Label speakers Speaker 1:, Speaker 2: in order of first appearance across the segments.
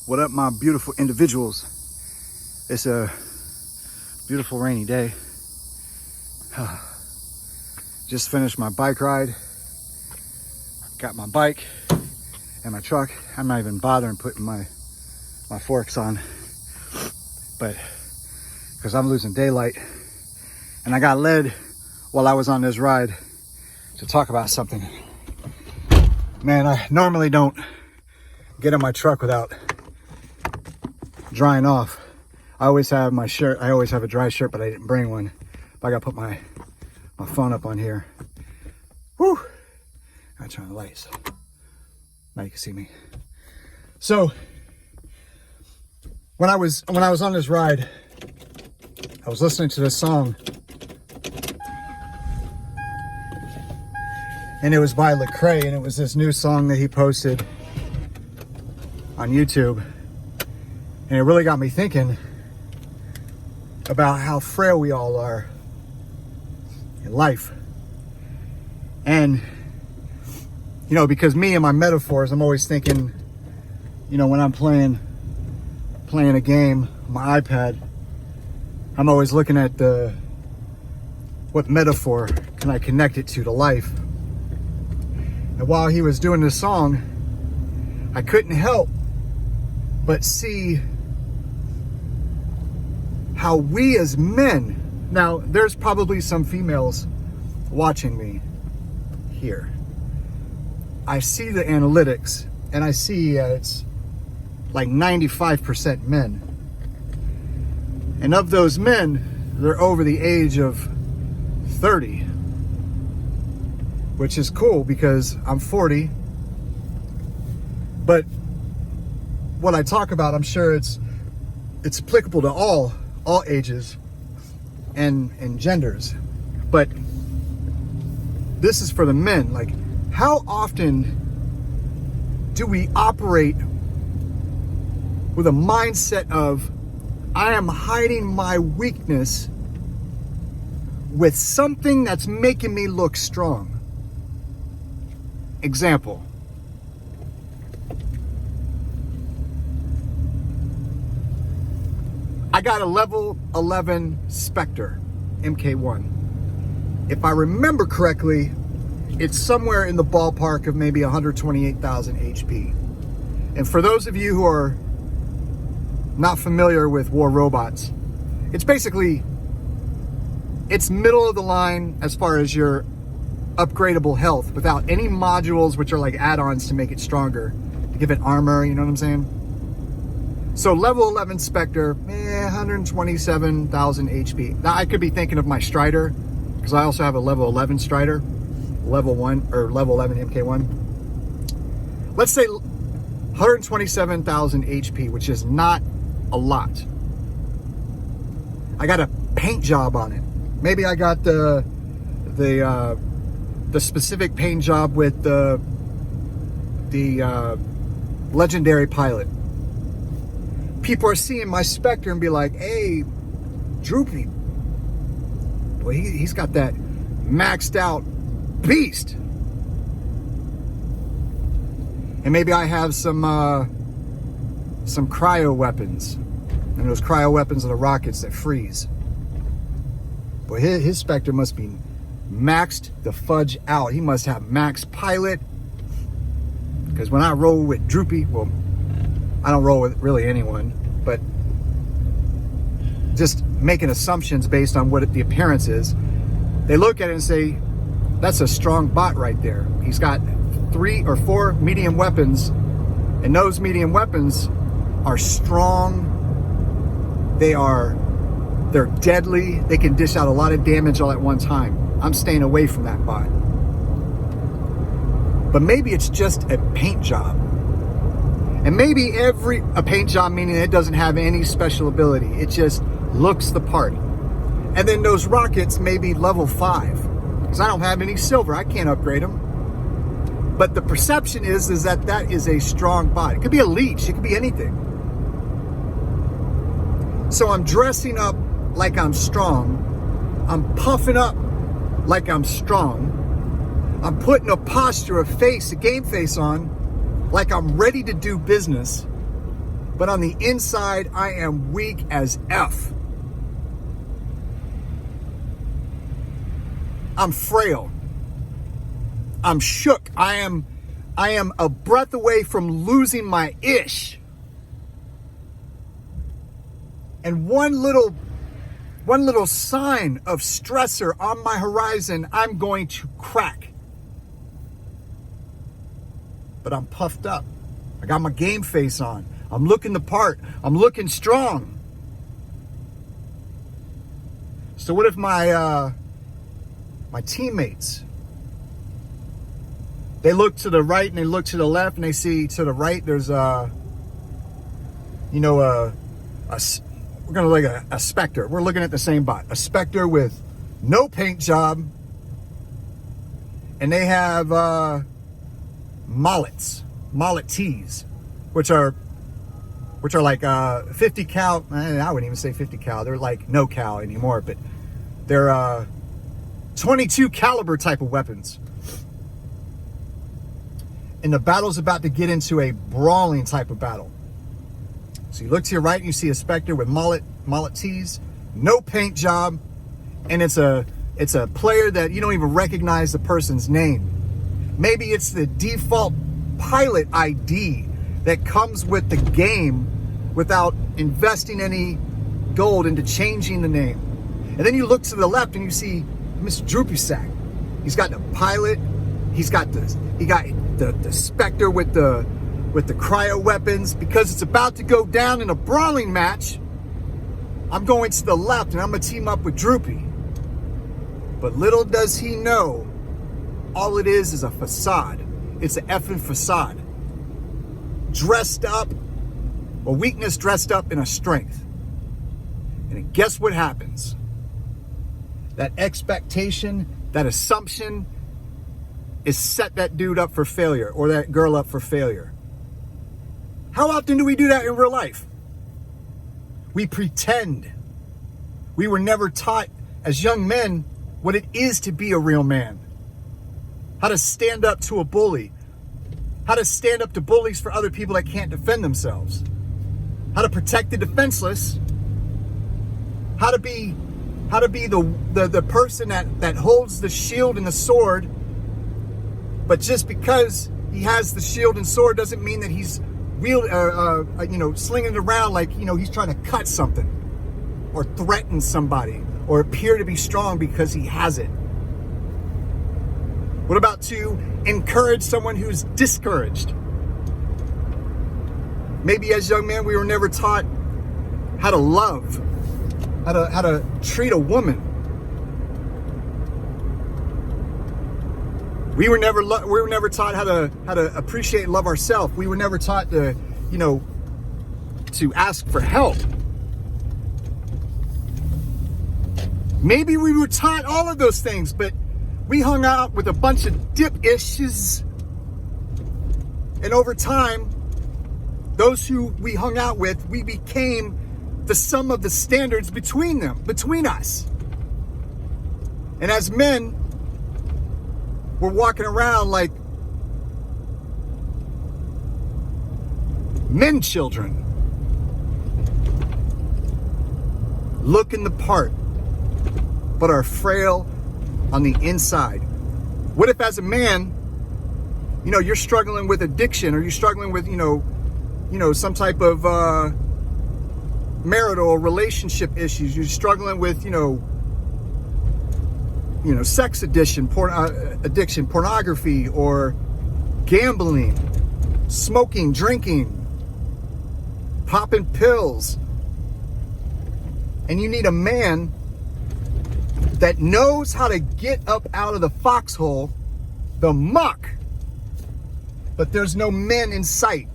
Speaker 1: What up, my beautiful individuals? It's a beautiful rainy day. Just finished my bike ride. Got my bike and my truck. I'm not even bothering putting my forks on, but because I'm losing daylight. And I got led while I was on this ride to talk about something. Man, I normally don't get in my truck without drying off. I always have my shirt. I always have a dry shirt, but I didn't bring one. But I gotta put my phone up on here. Woo! I turn the lights. Now you can see me. So when I was on this ride, I was listening to this song, and it was by Lecrae, and it was this new song that he posted on YouTube. And it really got me thinking about how frail we all are in life. And, you know, because me and my metaphors, I'm always thinking, you know, when I'm playing a game on my iPad, I'm always looking at what metaphor can I connect it to life. And while he was doing this song, I couldn't help but see how we as men, now there's probably some females watching me here. I see the analytics and I see it's like 95% men. And of those men, they're over the age of 30, which is cool because I'm 40. But what I talk about, I'm sure it's applicable to all ages and genders. But this is for the men. Like, how often do we operate with a mindset of, I am hiding my weakness with something that's making me look strong? Example. I got a level 11 Spectre MK1. If I remember correctly, it's somewhere in the ballpark of maybe 128,000 HP. And for those of you who are not familiar with War Robots, it's basically, it's middle of the line as far as your upgradable health without any modules which are like add-ons to make it stronger, to give it armor, you know what I'm saying? So level 11 Spectre, 127,000 HP. Now I could be thinking of my Strider, because I also have a level 11 Strider, level 1 or level 11 MK1. Let's say 127,000 HP, which is not a lot. I got a paint job on it. Maybe I got the specific paint job with the legendary pilot. People are seeing my Spectre and be like, hey, Droopy, boy, he's got that maxed out beast. And maybe I have some cryo weapons. And those cryo weapons are the rockets that freeze. Boy, his Spectre must be maxed the fudge out. He must have max pilot. Because when I roll with Droopy, well, I don't roll with really anyone, but just making assumptions based on what the appearance is. They look at it and say, that's a strong bot right there. He's got 3 or 4 medium weapons, and those medium weapons are strong. They're deadly. They can dish out a lot of damage all at one time. I'm staying away from that bot. But maybe it's just a paint job. And maybe a paint job, meaning it doesn't have any special ability. It just looks the part. And then those rockets may be level 5. Because I don't have any silver. I can't upgrade them. But the perception is that is a strong bot. It could be a leech. It could be anything. So I'm dressing up like I'm strong. I'm puffing up like I'm strong. I'm putting a posture, a game face on, like I'm ready to do business. but on the inside, I am weak as F. I'm frail. I'm shook. I am a breath away from losing my ish. And one little sign of stressor on my horizon, I'm going to crack. But I'm puffed up. I got my game face on. I'm looking the part. I'm looking strong. So what if my teammates, they look to the right and they look to the left and they see to the right there's we're gonna look at a Spectre. We're looking at the same bot. A Spectre with no paint job. And they have Mollet tees, which are like 50 cal. I wouldn't even say 50 cal. They're like no cal anymore, but they're 22 caliber type of weapons. And the battle's about to get into a brawling type of battle. So you look to your right and you see a Spectre with Mollet tees, no paint job, and it's a player that you don't even recognize the person's name. Maybe it's the default pilot ID that comes with the game without investing any gold into changing the name. And then you look to the left and you see Mr. Droopy Sack. He's got the pilot. He got the Spectre with the cryo weapons. Because it's about to go down in a brawling match, I'm going to the left and I'm gonna team up with Droopy. But little does he know, all it is a facade. It's an effing facade. Dressed up, a weakness dressed up in a strength. And guess what happens? That expectation, that assumption is set that dude up for failure or that girl up for failure. How often do we do that in real life? We pretend. We were never taught as young men what it is to be a real man. How to stand up to a bully. How to stand up to bullies for other people that can't defend themselves. How to protect the defenseless. How to be the person that holds the shield and the sword. But just because he has the shield and sword doesn't mean that he's slinging it around like, he's trying to cut something or threaten somebody or appear to be strong because he has it. What about to encourage someone who's discouraged? Maybe as young men we were never taught how to love, how to treat a woman. We were never taught how to appreciate and love ourselves. We were never taught to ask for help. Maybe we were taught all of those things, but we hung out with a bunch of dip-ishes. And over time, those who we hung out with, we became the sum of the standards between us. And as men, we're walking around like men children. Looking the part, but are frail on the inside. What if as a man, you're struggling with addiction or you're struggling with, some type of marital or relationship issues. You're struggling with, sex addiction, pornography, or gambling, smoking, drinking, popping pills. And you need a man that knows how to get up out of the foxhole, the muck. But there's no men in sight.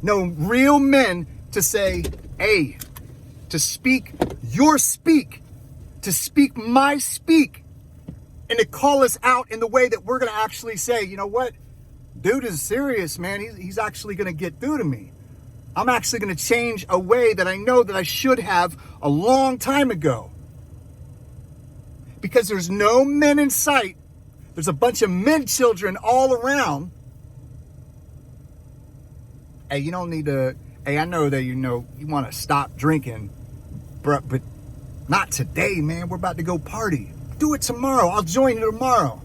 Speaker 1: No real men to say, hey, to speak your speak, to speak my speak, and to call us out in the way that we're going to actually say, you know what? Dude is serious, man. He's actually going to get through to me. I'm actually going to change a way that I know that I should have a long time ago. Because there's no men in sight. There's a bunch of men children all around. Hey, you don't need to, hey, I know that you want to stop drinking, but not today, man. We're about to go party. Do it tomorrow. I'll join you tomorrow.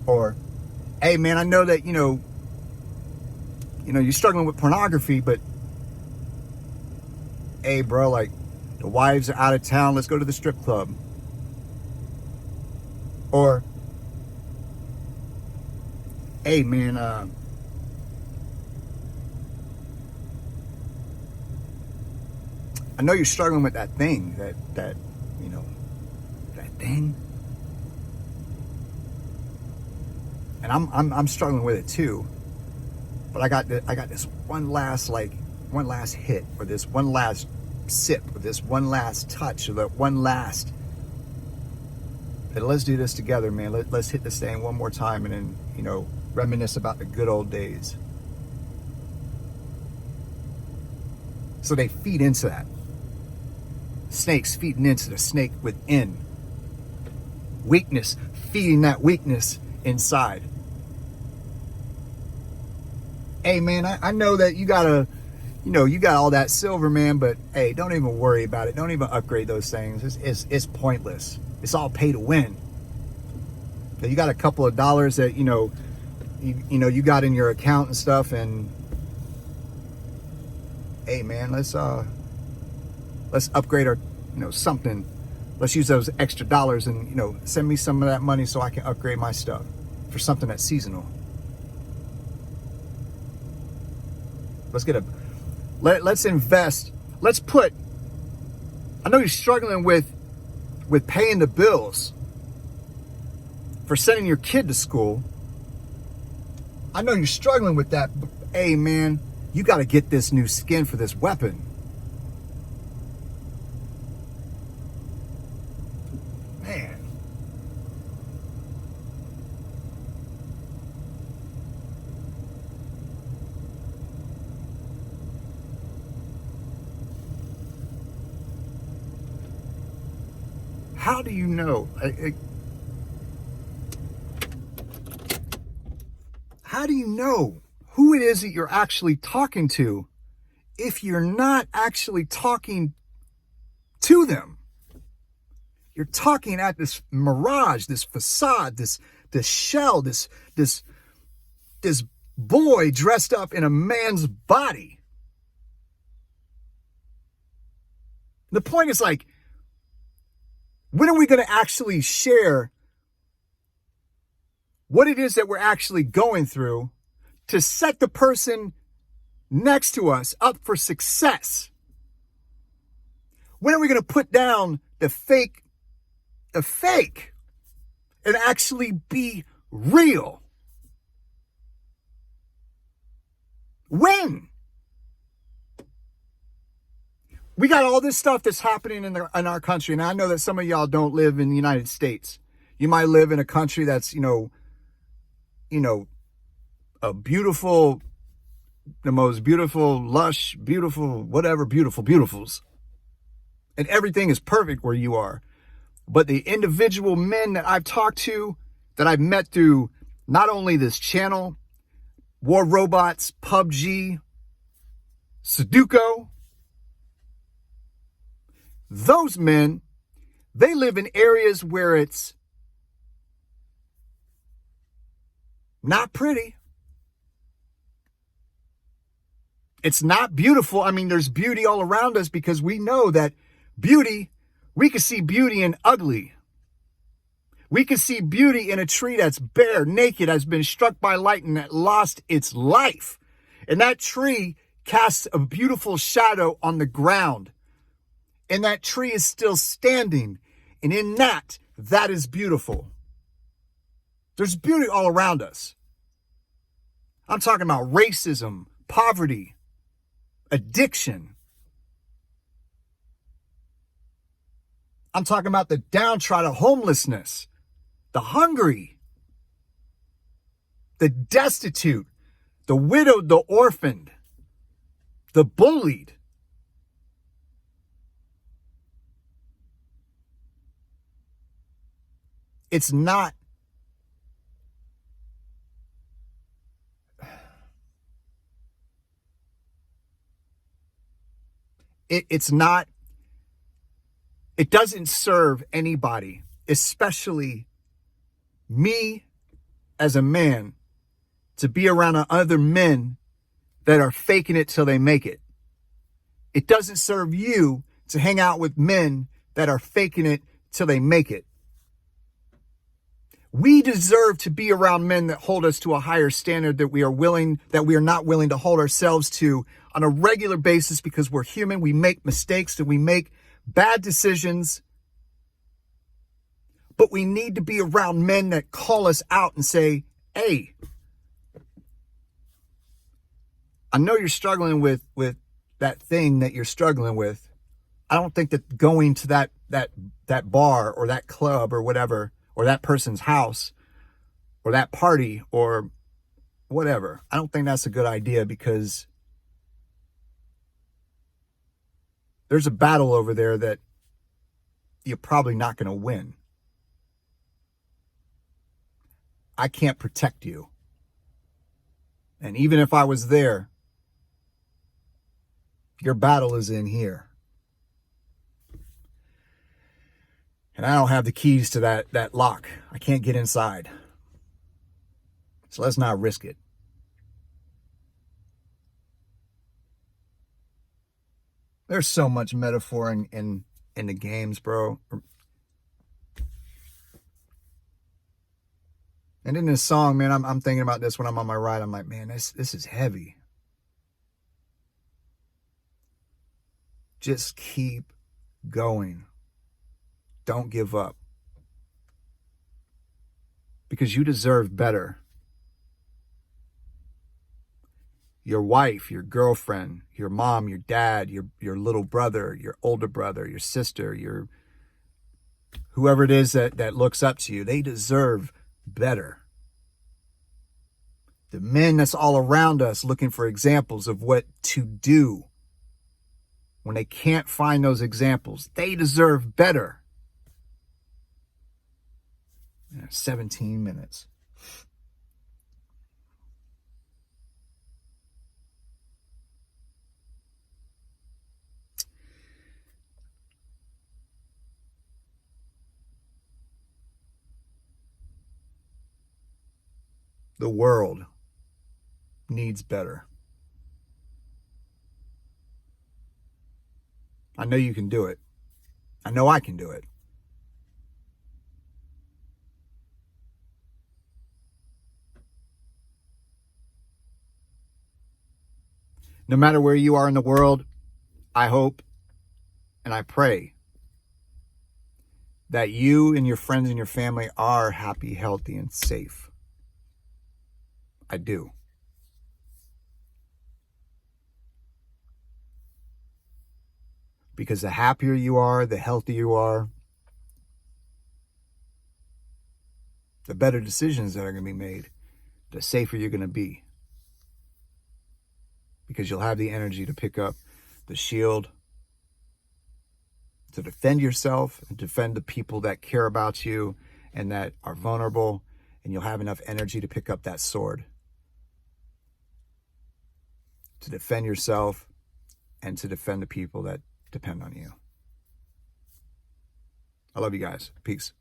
Speaker 1: Or, hey, man, I know that, you're struggling with pornography, but hey, bro, like, the wives are out of town. Let's go to the strip club. Or, hey, man, I know you're struggling with that thing, that that thing. And I'm struggling with it too. But I got this one last hit, or this one last sip, or this one last touch, or that one last. And let's do this together, man. Let's hit this thing one more time, and then reminisce about the good old days. So they feed into that. Snakes feeding into the snake within. Weakness feeding that weakness inside. Hey, man, I know that you got all that silver, man, but hey, don't even worry about it. Don't even upgrade those things. It's pointless. It's all pay to win. You got a couple of dollars that you got in your account and stuff, and hey, man, let's upgrade our something. Let's use those extra dollars and send me some of that money so I can upgrade my stuff for something that's seasonal. Let's invest. Let's put, I know you're struggling with paying the bills for sending your kid to school. I know you're struggling with that, but hey, man, you got to get this new skin for this weapon. Man. How do you know? How do you know who it is that you're actually talking to if you're not actually talking to them? You're talking at this mirage, this facade, this shell, this boy dressed up in a man's body. The point is, like, when are we going to actually share what it is that we're actually going through to set the person next to us up for success? When are we going to put down the fake and actually be real? When? We got all this stuff that's happening in our country, and I know that some of y'all don't live in the United States. You might live in a country that's, a beautiful, the most beautiful, lush, beautiful, whatever, beautifuls. And everything is perfect where you are. But the individual men that I've talked to, that I've met through not only this channel, War Robots, PUBG, Sudoku, those men, they live in areas where it's not pretty. It's not beautiful. I mean, there's beauty all around us because we know that beauty, we can see beauty in ugly. We can see beauty in a tree that's bare, naked, has been struck by lightning, that lost its life. And that tree casts a beautiful shadow on the ground. And that tree is still standing. And in that is beautiful. There's beauty all around us. I'm talking about racism, poverty, addiction. I'm talking about the downtrodden, homelessness, the hungry, the destitute, the widowed, the orphaned, the bullied. It's not It's not, it doesn't serve anybody, especially me as a man, to be around other men that are faking it till they make it. It doesn't serve you to hang out with men that are faking it till they make it. We deserve to be around men that hold us to a higher standard that we are not willing to hold ourselves to on a regular basis, because we're human. We make mistakes and we make bad decisions. But we need to be around men that call us out and say, hey, I know you're struggling with that thing that you're struggling with. I don't think that going to that bar or that club or whatever, or that person's house or that party or whatever, I don't think that's a good idea, because there's a battle over there that you're probably not going to win. I can't protect you. And even if I was there, your battle is in here. And I don't have the keys to that lock. I can't get inside. So let's not risk it. There's so much metaphor in the games, bro. And in this song, man, I'm thinking about this when I'm on my ride. I'm like, man, this is heavy. Just keep going. Don't give up. Because you deserve better. Your wife, your girlfriend, your mom, your dad, your little brother, your older brother, your sister, your whoever it is that looks up to you, they deserve better. The men that's all around us looking for examples of what to do, when they can't find those examples, they deserve better. 17 minutes. The world needs better. I know you can do it. I know I can do it. No matter where you are in the world, I hope and I pray that you and your friends and your family are happy, healthy, and safe. I do. Because the happier you are, the healthier you are, the better decisions that are going to be made, the safer you're going to be. Because you'll have the energy to pick up the shield, to defend yourself and defend the people that care about you and that are vulnerable, and you'll have enough energy to pick up that sword to defend yourself and to defend the people that depend on you. I love you guys. Peace.